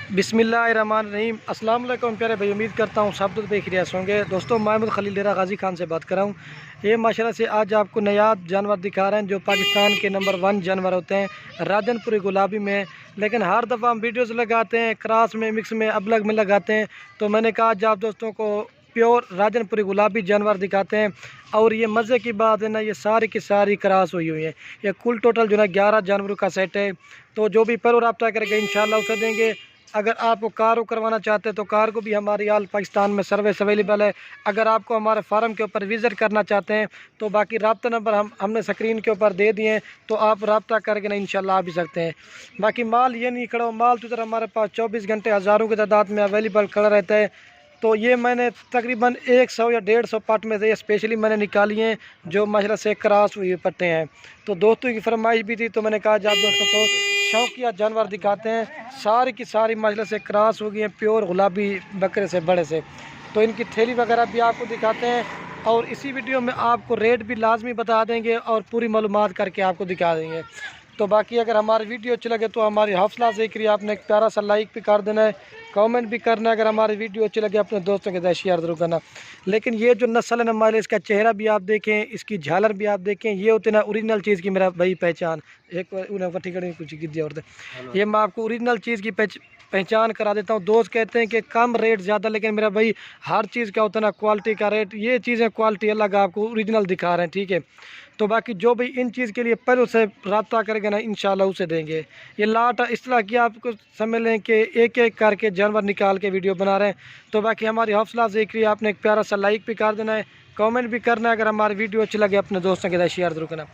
बिस्मिल्लाहिर्रहमानिर्रहीम। अस्सलाम वालेकुम प्यारे भाई, उम्मीद करता हूँ सब लोग देख रहे होंगे। दोस्तों, महमूद खलील डेरा गाजी खान से बात कर रहा हूँ। ये माशाल्लाह से आज आपको नायाब जानवर दिखा रहे हैं जो पाकिस्तान के नंबर 1 जानवर होते हैं, राजनपुरी गुलाबी में। लेकिन हर दफ़ा हम वीडियोज़ लगाते हैं, क्रॉस में, मिक्स में, अबलग में लगाते हैं। तो मैंने कहा आज आप दोस्तों को प्योर राजनपुरी गुलाबी जानवर दिखाते हैं। और ये मज़े की बात है ना, ये सारी की सारी क्रॉस हुई हुई है। ये कुल टोटल जो है 11 जानवरों का सेट है। तो जो भी पहले रब्ता करेगा इंशाल्लाह उसे देंगे। अगर आपको कार करवाना चाहते हैं तो कार को भी हमारी आल पाकिस्तान में सर्विस अवेलेबल है। अगर आपको हमारे फार्म के ऊपर विज़िट करना चाहते हैं तो बाकी रब्ता नंबर हमने स्क्रीन के ऊपर दे दिए हैं, तो आप रब्ता करके ना इंशाल्लाह आ भी सकते हैं। बाकी माल ये नहीं खड़ा, माल तो इधर हमारे पास 24 घंटे हज़ारों की तादाद में अवेलेबल खड़ा रहता है। तो ये मैंने तकरीबन 100 या 150 पट में से ये स्पेशली मैंने निकाली हैं जो माशाल्लाह से क्रॉस हुए पट्टे हैं। तो दोस्तों की फरमाइश भी थी, तो मैंने कहा आप दोस्तों को शौकिया जानवर दिखाते हैं। सारी की सारी माशाल्लाह से क्रॉस हो गई हैं प्योर गुलाबी बकरे से, बड़े से। तो इनकी थैली वगैरह भी आपको दिखाते हैं और इसी वीडियो में आपको रेट भी लाजमी बता देंगे और पूरी मालूमात करके आपको दिखा देंगे। तो बाकी अगर हमारी वीडियो अच्छी लगे तो हमारी हौसला से करिए, आपने एक प्यारा सा लाइक भी कर देना है, कमेंट भी करना है। अगर हमारी वीडियो अच्छी लगे अपने दोस्तों के साथ शेयर जरूर करना। लेकिन ये जो नस्ल है ना माले, इसका चेहरा भी आप देखें, इसकी झालर भी आप देखें, ये होती ना ओरिजिनल चीज़ की मेरा भाई पहचान। एक कुछ गिद्दी और ये मैं आपको ओरिजिनल चीज़ की पहचान करा देता हूँ। दोस्त कहते हैं कि कम रेट ज़्यादा, लेकिन मेरा भाई हर चीज़ का होता है ना क्वालिटी का रेट। ये चीज़ें क्वालिटी अलग आपको ओरिजिनल दिखा रहे हैं, ठीक है। तो बाकी जो भी इन चीज़ के लिए पहले उसे रब्ता करेंगे ना इंशाल्लाह उसे देंगे। ये लाट इस तरह की आपको समझ लें कि एक एक करके जानवर निकाल के वीडियो बना रहे हैं। तो बाकी हमारी हौसला अफजाई के लिए आपने एक प्यारा सा लाइक भी कर देना है, कमेंट भी करना है। अगर हमारी वीडियो अच्छी लगे अपने दोस्तों के साथ शेयर जरूर करना।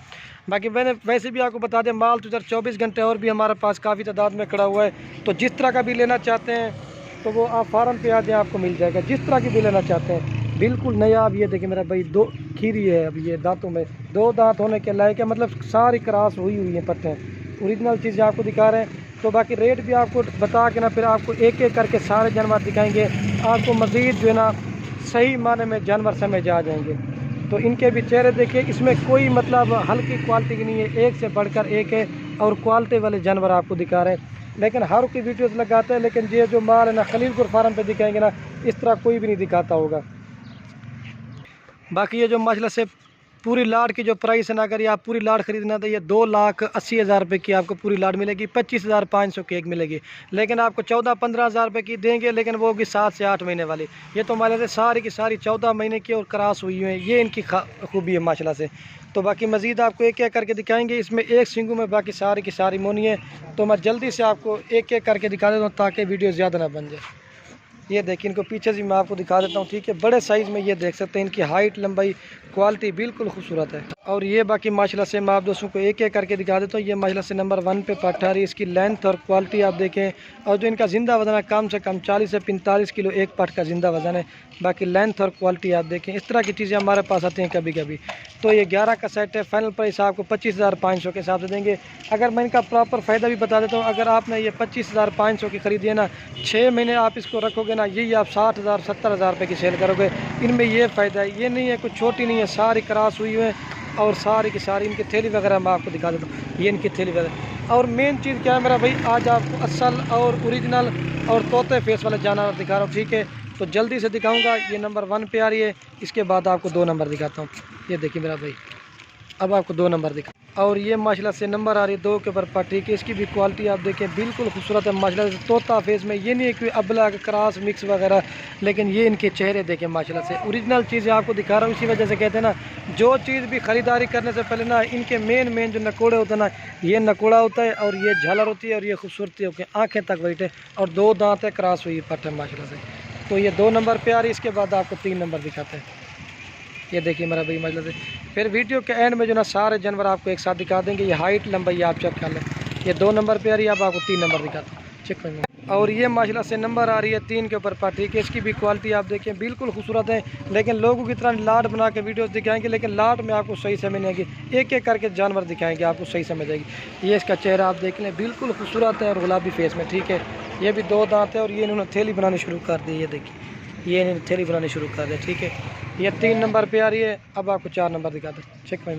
बाकी मैंने वैसे भी आपको बता दें, माल तो इधर 24 घंटे और भी हमारे पास काफ़ी तादाद में खड़ा हुआ है। तो जिस तरह का भी लेना चाहते हैं तो वो आप फार्म पे आ जाए, आपको मिल जाएगा जिस तरह की भी लेना चाहते हैं। बिल्कुल नया। अब ये देखिए मेरा भाई 2 खीरी है, अब ये दांतों में 2 दांत होने के लायक है, मतलब सारी क्रॉस हुई हुई है पट्टे। ओरिजिनल चीज़ आपको दिखा रहे हैं। तो बाकी रेट भी आपको बता के ना फिर आपको एक एक करके सारे जानवर दिखाएंगे, आपको मज़ीद जो है ना सही माने में जानवर समझ आ जाएंगे। तो इनके भी चेहरे देखिए, इसमें कोई मतलब हल्की क्वालिटी की नहीं है, एक से बढ़कर एक है और क्वालिटी वाले जानवर आपको दिखा रहे हैं। लेकिन हर की वीडियोज़ लगाते हैं, लेकिन ये जो माल है ना खलीलपुर फार्म पे दिखाएंगे ना, इस तरह कोई भी नहीं दिखाता होगा। बाकी ये जो माशाल्लाह से पूरी लाट की जो प्राइस है ना, अगर ये आप पूरी लाट खरीदना तो ये 2,80,000 रुपये की आपको पूरी लाट मिलेगी, 25,500 की एक मिलेगी। लेकिन आपको 14-15 हज़ार रुपये की देंगे, लेकिन वो होगी 7 से 8 महीने वाली। ये तो माशाल्लाह से सारी की सारी 14 महीने की और क्रॉस हुई है, ये इनकी खूबी है माशाल्लाह से। तो बाकी मज़ीद आपको एक एक करके दिखाएंगे। इसमें एक सिंगू में बाकी सारी की सारी मोनी है। तो मैं जल्दी से आपको एक एक करके दिखा देता हूँ ताकि वीडियो ज़्यादा ना बन जाए। ये देखिए, इनको पीछे से मैं आपको दिखा देता हूँ, ठीक है। बड़े साइज़ में ये देख सकते हैं, इनकी हाइट लंबाई क्वालिटी बिल्कुल खूबसूरत है। और ये बाकी माशाल्लाह से मैं आप दोस्तों को एक एक करके दिखा देता हूँ। ये माशाल्लाह से नंबर 1 पे पट्टा रही, इसकी लेंथ और क्वालिटी आप देखें। और जो इनका ज़िंदा वज़न है कम से कम 40 से 45 किलो एक पट का ज़िंदा वज़न है। बाकी लेंथ और क्वालिटी आप देखें। इस तरह की चीज़ें हमारे पास आती हैं कभी कभी। तो ये 11 का सेट है। फाइनल प्राइस आपको 25,500 के हिसाब से देंगे। अगर मैं इनका प्रॉपर फ़ायदा भी बता देता हूँ, अगर आपने ये 25,500 की ख़रीदी है ना, 6 महीने आप इसको रखोगे ना, यही आप 60,000 70,000 रुपये की सेल करोगे। इनमें ये फ़ायदा है, ये नहीं है कुछ छोटी नहीं है, सारी क्रॉस हुई है और सारी की सारी इनकी थैली वगैरह मैं आपको दिखा देता हूँ। ये इनकी थैली वगैरह। और मेन चीज़ क्या है मेरा भाई, आज आपको असल और ओरिजिनल और तोते फेस वाले जानवर दिखा रहा हूँ, ठीक है। तो जल्दी से दिखाऊंगा। ये नंबर 1 पे आ रही है, इसके बाद आपको 2 नंबर दिखाता हूँ। ये देखिए मेरा भाई, अब आपको 2 नंबर दिखा। और ये माशाल्लाह से नंबर आ रही है 2 के ऊपर पट्टी की। इसकी भी क्वालिटी आप देखें, बिल्कुल खूबसूरत है माशाल्लाह से। तोता फेस में ये नहीं है कि अबला क्रॉस मिक्स वगैरह, लेकिन ये इनके चेहरे देखें माशाल्लाह से। ओरिजिनल चीज़ें आपको दिखा रहा हूँ। इसी वजह से कहते हैं ना, जो चीज़ भी ख़रीदारी करने से पहले ना इनके मेन जो नकोड़े होते हैं ना, ये नकोड़ा होता है और ये झालर होती है और ये खूबसूरती होकर आँखें तक बैठे और 2 दाँतें क्रॉस हुई पट है माशाल्लाह से। तो ये 2 नंबर पे आ रही है। इसके बाद आपको 3 नंबर दिखाते हैं। ये देखिए मेरा भाई मतलब से। फिर वीडियो के एंड में जो ना सारे जानवर आपको एक साथ दिखा देंगे। ये हाइट लंबाई आप चेक कर लें। ये 2 नंबर पे आ रही है, अब आपको 3 नंबर दिखाते हैं, चेक करेंगे। और ये माशाल्लाह से नंबर आ रही है 3 के ऊपर पट्टी की। इसकी भी क्वालिटी आप देखें, बिल्कुल खूबसूरत है। लेकिन लोगों की तरह लाट बना के वीडियोस दिखाएंगे, लेकिन लाट में आपको सही समझ नहीं आएगी। एक एक करके जानवर दिखाएंगे, आपको सही समझ आएगी। ये इसका चेहरा आप देख लें, बिल्कुल खूबसूरत है और गुलाबी फेस में, ठीक है। ये भी 2 दांत है और ये इन्होंने थैली बनानी शुरू कर दी। ये देखिए, ये इन्होंने थैली बनानी शुरू कर दी, ठीक है। ये 3 नंबर पे आ रही है, अब आपको 4 नंबर दिखाते हैं, चेक भाई।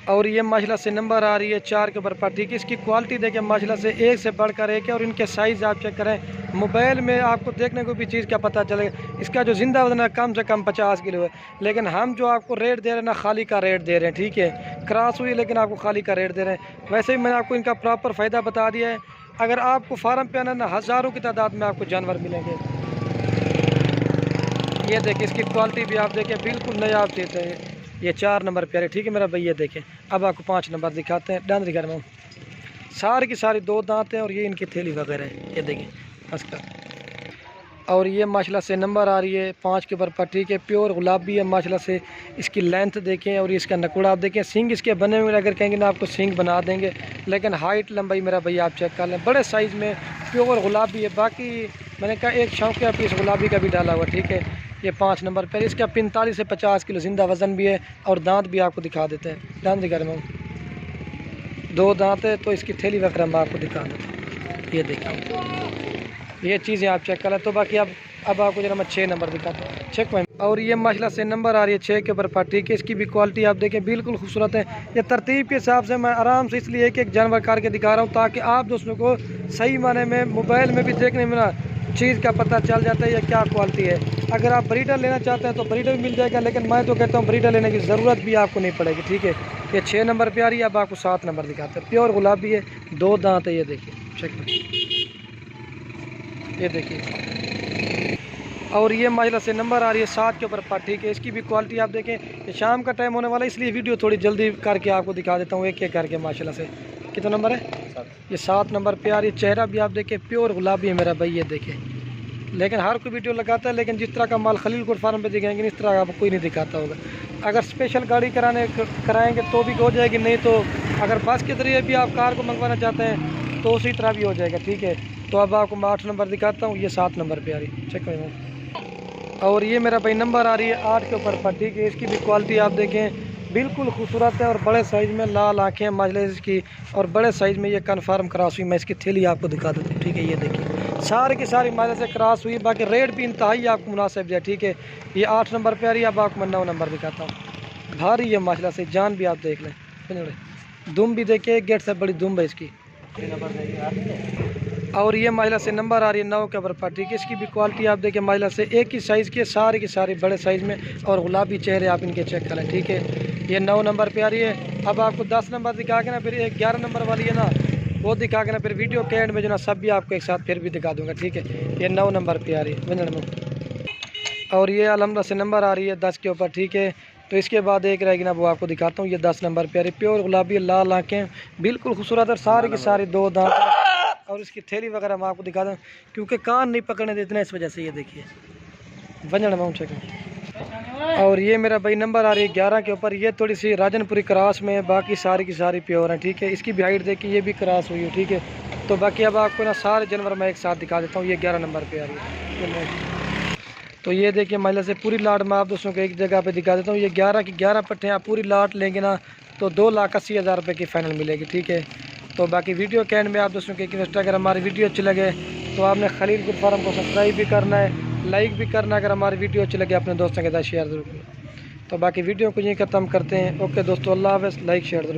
और ये माशाल्लाह से नंबर आ रही है 4 के ऊपर पट्टी की। इसकी क्वालिटी देखें माशाल्लाह से एक से बढ़कर एक है। और इनके साइज़ आप चेक करें, मोबाइल में आपको देखने को भी चीज़ का पता चलेगा। इसका जो ज़िंदा वजन है कम से कम 50 किलो है, लेकिन हम जो आपको रेट दे रहे हैं ना, खाली का रेट दे रहे हैं, ठीक है। क्रॉस हुई लेकिन आपको खाली का रेट दे रहे हैं। वैसे ही मैंने आपको इनका प्रॉपर फ़ायदा बता दिया है। अगर आपको फार्म पे आना ना, हज़ारों की तादाद में आपको जानवर मिलेंगे। ये देखिए इसकी क्वालिटी भी आप देखें, बिल्कुल नया आप देते हैं। ये 4 नंबर प्यारे, ठीक है मेरा भाई। ये देखें अब आपको 5 नंबर दिखाते हैं। डांदरी घर में सारी की सारी 2 दांत हैं और ये इनकी थैली वगैरह है। ये देखें इसका। और ये माशाल्लाह से नंबर आ रही है 5 के ऊपर पट्टी के। प्योर गुलाबी है माशाल्लाह से। इसकी लेंथ देखें और इसका नकुड़ा आप देखें। सींग इसके बने हुए, अगर कहेंगे ना आपको सींग बना देंगे, लेकिन हाइट लंबाई मेरा भैया आप चेक कर लें, बड़े साइज़ में प्योर गुलाबी है। बाकी मैंने कहा एक शौकिया पीस गुलाबी का भी डाला हुआ, ठीक है। ये 5 नंबर पर। इसका 45 से 50 किलो ज़िंदा वज़न भी है। और दांत भी आपको दिखा देते हैं। दांत दिखा रहे हैं, 2 दांत है। तो इसकी थैली वगैरह मैं आपको दिखा देता हूँ। ये देखिए ये चीज़ें आप चेक कर लें। तो बाकी अब आपको जरा मैं 6 नंबर दिखाता हूँ। चेक में और ये माशाल्लाह से नंबर आ रही है 6 के ऊपर पट्टी की। इसकी भी क्वालिटी आप देखें, बिल्कुल खूबसूरत है। ये तरतीब के हिसाब से मैं आराम से इसलिए एक जानवर करके दिखा रहा हूँ, ताकि आप दोस्तों को सही माने में मोबाइल में भी देखने में ना चीज़ का पता चल जाता है ये क्या क्वालिटी है। अगर आप ब्रीडर लेना चाहते हैं तो ब्रीडर भी मिल जाएगा, लेकिन मैं तो कहता हूँ ब्रीडर लेने की ज़रूरत भी आपको नहीं पड़ेगी, ठीक है। ये 6 नंबर पे आ रही है। अब आपको 7 नंबर दिखाते हैं। प्योर गुलाबी है, 2 दांत है। ये देखिए चेक में, ये देखिए। और ये माशाल्लाह से नंबर आ रही है 7 के ऊपर पट्टी के। इसकी भी क्वालिटी आप देखें। ये शाम का टाइम होने वाला है, इसलिए वीडियो थोड़ी जल्दी करके आपको दिखा देता हूँ एक एक करके। माशाल्लाह से कितना नंबर है? ये 7 नंबर पे आ रही है। चेहरा भी आप देखें, प्योर गुलाबी है मेरा भाई। ये देखें, लेकिन हर कोई वीडियो लगाता है, लेकिन जिस तरह का माल खलीलकोट फार्म पे दिखाएंगे इस तरह आपको कोई नहीं दिखाता होगा। अगर स्पेशल गाड़ी कराएंगे तो भी हो जाएगी, नहीं तो अगर बस के ज़रिए भी आप कार को मंगवाना चाहते हैं तो उसी तरह भी हो जाएगा, ठीक है। तो अब आपको मैं 8 नंबर दिखाता हूँ। ये 7 नंबर पर आ रही है, चेक करें। और ये मेरा भाई नंबर आ रही है 8 के ऊपर पट्टी की। इसकी भी क्वालिटी आप देखें, बिल्कुल खूबसूरत है। और बड़े साइज़ में लाल आँखें माजलेस की, और बड़े साइज़ में ये कन्फर्म क्रॉस हुई। मैं इसकी थैली आपको दिखा देता हूँ, ठीक है। ये देखिए सारी की सारी माजले से क्रॉस हुई। बाकी रेट भी इंतहाई आपको मुनासिब है, ठीक है। ये 8 नंबर पे आ रही है। अब आपको मैं 9 नंबर दिखाता हूँ। भारी है माशाल्लाह से, जान भी आप देख लें। दुम भी देखिए, गेट से बड़ी दुम है इसकी। और ये माशाल्लाह से नंबर आ रही है 9 के ऊपर पट्टी की। इसकी भी क्वालिटी आप देखें, माशाल्लाह से एक ही साइज़ की, सारी की सारी बड़े साइज़ में, और गुलाबी चेहरे आप इनके चेक करें, ठीक है। ये 9 नंबर पे आ रही है। अब आपको 10 नंबर दिखा के ना फिर एक 11 नंबर वाली है ना, वो दिखा के ना फिर वीडियो के एंड में जो ना सब भी आपको एक साथ फिर भी दिखा दूंगा, ठीक है। ये 9 नंबर पे आ रही है। और ये अलहमदा से नंबर आ रही है 10 के ऊपर, ठीक है। तो इसके बाद एक रहेगी ना, वो आपको दिखाता हूँ। ये 10 नंबर पे आ रही है। प्योर गुलाबी, लाल आँखें, बिल्कुल खूबसूरत है। सारी की सारी 2 दांत। और इसकी थैली वगैरह मैं आपको दिखा दूँ, क्योंकि कान नहीं पकड़ने देते ना, इस वजह से। ये देखिए वंजन में चेक। और ये मेरा भाई नंबर आ रही है 11 के ऊपर। ये थोड़ी सी राजनपुरी क्रॉस में, बाकी सारी की सारी प्योर है, ठीक है। इसकी भी हाइट देखिए, ये भी क्रॉस हुई है, ठीक है। तो बाकी अब आपको ना सारे जानवर मैं एक साथ दिखा देता हूँ। ये 11 नंबर पे आ रही है। तो ये देखिए महिला से पूरी लाट मैं आप दोस्तों को एक जगह पे दिखा देता हूँ। ये 11 की 11 पट्टे आप पूरी लाट लेंगे ना, तो 2,80,000 रुपये की फ़ाइनल मिलेगी, ठीक है। तो बाकी वीडियो के एंड में आप दोस्तों के रिक्वेस्ट, अगर हमारी वीडियो अच्छी लगे तो आपने खलीलकोट फार्म को सब्सक्राइब भी करना है, लाइक भी करना है। अगर हमारी वीडियो अच्छी लगे अपने दोस्तों के साथ शेयर जरूर करें। तो बाकी वीडियो को यहीं ख़त्म करते हैं। ओके दोस्तों, अल्लाह हाफ़िज़। लाइक शेयर जरूर।